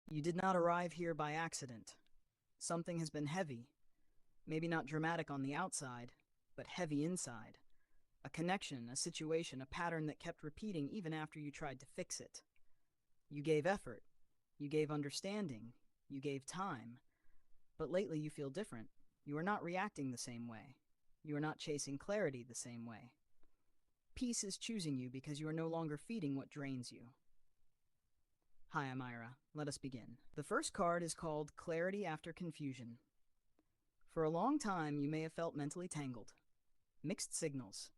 You did not arrive here by accident. Something has been heavy, maybe not dramatic on the outside, but heavy inside. A connection, a situation, a pattern that kept repeating even after you tried to fix it. You gave effort, you gave understanding, you gave time, but lately you feel different. You are not reacting the same way. You are not chasing clarity the same way. Peace is choosing you because you are no longer feeding what drains you. Hi, I'm Ira. Let us begin. The first card is called Clarity After Confusion. For a long time, you may have felt mentally tangled. Mixed signals,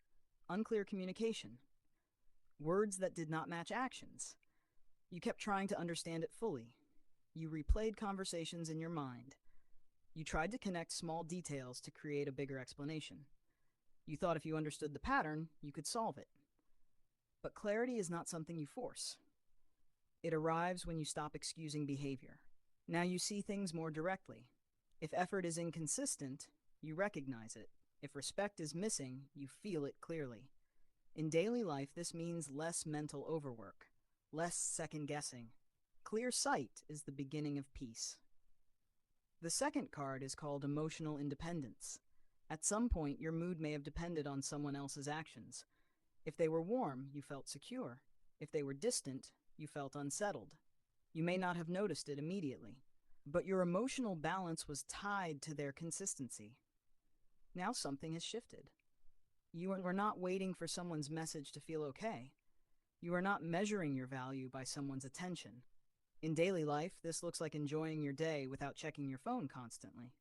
unclear communication, words that did not match actions. You kept trying to understand it fully. You replayed conversations in your mind. You tried to connect small details to create a bigger explanation. You thought if you understood the pattern, you could solve it. But clarity is not something you force. It arrives when you stop excusing behavior. Now you see things more directly. If effort is inconsistent, you recognize it. If respect is missing, you feel it clearly. In daily life, this means less mental overwork, less second-guessing. Clear sight is the beginning of peace. The second card is called Emotional Independence. At some point, your mood may have depended on someone else's actions. If they were warm, you felt secure. If they were distant, you felt unsettled. You may not have noticed it immediately, but your emotional balance was tied to their consistency. Now something has shifted. You are not waiting for someone's message to feel okay. You are not measuring your value by someone's attention. In daily life, this looks like enjoying your day without checking your phone constantly,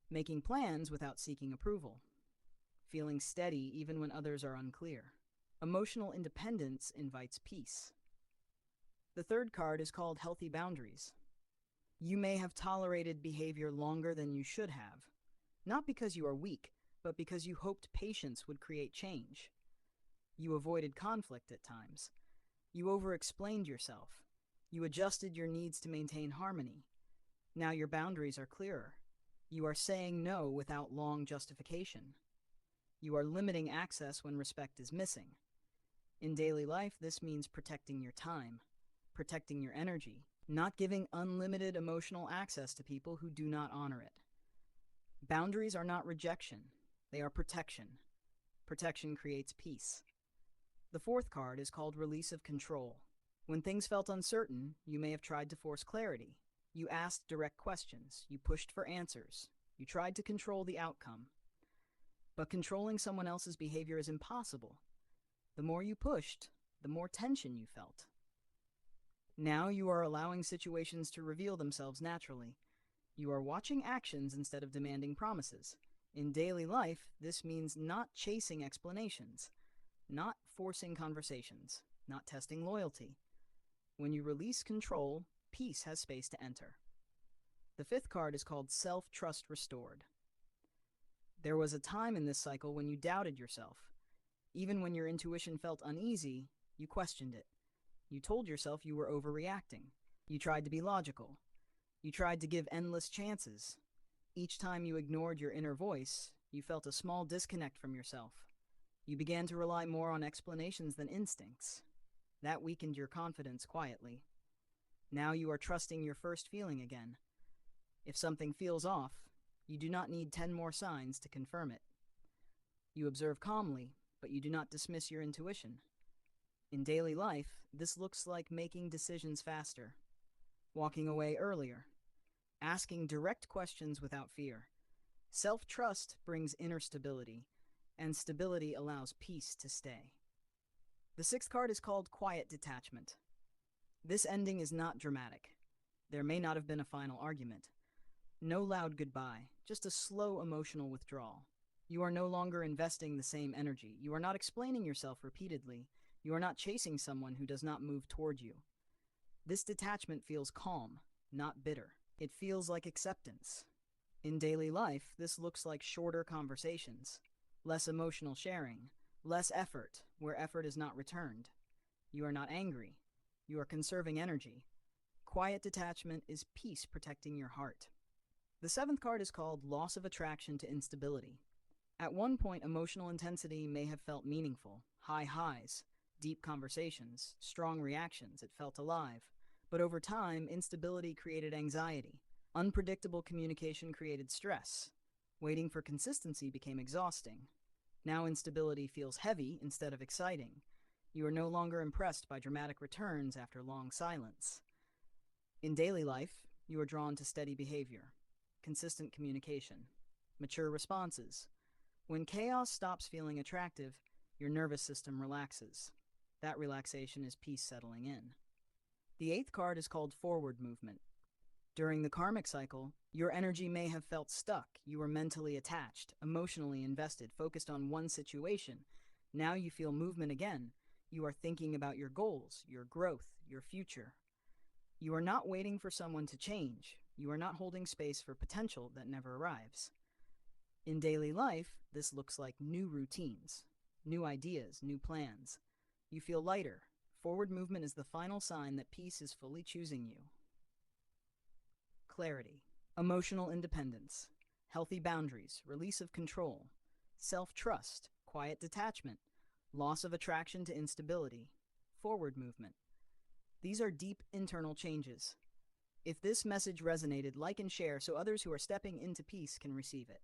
making plans without seeking approval, feeling steady even when others are unclear. Emotional independence invites peace. The third card is called Healthy Boundaries. You may have tolerated behavior longer than you should have, not because you are weak, but because you hoped patience would create change. You avoided conflict at times. You over-explained yourself. You adjusted your needs to maintain harmony. Now your boundaries are clearer. You are saying no without long justification. You are limiting access when respect is missing. In daily life, this means protecting your time, protecting your energy, not giving unlimited emotional access to people who do not honor it. Boundaries are not rejection, they are protection. Protection creates peace. The fourth card is called Release of Control. When things felt uncertain, you may have tried to force clarity. You asked direct questions, you pushed for answers, you tried to control the outcome. But controlling someone else's behavior is impossible. The more you pushed, the more tension you felt. Now you are allowing situations to reveal themselves naturally. You are watching actions instead of demanding promises. In daily life, this means not chasing explanations, not forcing conversations, not testing loyalty. When you release control, peace has space to enter. The fifth card is called Self-Trust Restored. There was a time in this cycle when you doubted yourself. Even when your intuition felt uneasy, you questioned it. You told yourself you were overreacting. You tried to be logical. You tried to give endless chances. Each time you ignored your inner voice, you felt a small disconnect from yourself. You began to rely more on explanations than instincts. That weakened your confidence quietly. Now you are trusting your first feeling again. If something feels off, you do not need 10 more signs to confirm it. You observe calmly, but you do not dismiss your intuition. In daily life, this looks like making decisions faster, walking away earlier, asking direct questions without fear. Self-trust brings inner stability, and stability allows peace to stay. The sixth card is called Quiet Detachment. This ending is not dramatic. There may not have been a final argument. No loud goodbye, just a slow emotional withdrawal. You are no longer investing the same energy. You are not explaining yourself repeatedly. You are not chasing someone who does not move toward you. This detachment feels calm, not bitter. It feels like acceptance. In daily life, this looks like shorter conversations, less emotional sharing, less effort where effort is not returned. You are not angry. You are conserving energy. Quiet detachment is peace protecting your heart. The seventh card is called Loss of Attraction to Instability. At one point, emotional intensity may have felt meaningful, high highs, deep conversations, strong reactions. It felt alive. But over time, instability created anxiety. Unpredictable communication created stress. Waiting for consistency became exhausting. Now instability feels heavy instead of exciting. You are no longer impressed by dramatic returns after long silence. In daily life, you are drawn to steady behavior, consistent communication, mature responses. When chaos stops feeling attractive, your nervous system relaxes. That relaxation is peace settling in. The eighth card is called forward movement. During the karmic cycle, your energy may have felt stuck. You were mentally attached, emotionally invested, focused on one situation. Now you feel movement again. You are thinking about your goals, your growth, your future. You are not waiting for someone to change. You are not holding space for potential that never arrives. In daily life, this looks like new routines, new ideas, new plans. You feel lighter. Forward movement is the final sign that peace is fully choosing you. Clarity, emotional independence, healthy boundaries, release of control, self-trust, quiet detachment, loss of attraction to instability, forward movement. These are deep internal changes. If this message resonated, like and share so others who are stepping into peace can receive it.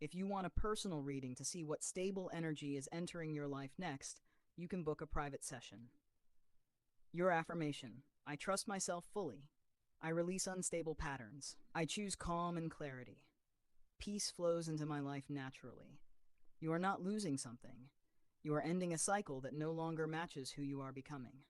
If you want a personal reading to see what stable energy is entering your life next, you can book a private session. Your affirmation: I trust myself fully. I release unstable patterns. I choose calm and clarity. Peace flows into my life naturally. You are not losing something. You are ending a cycle that no longer matches who you are becoming.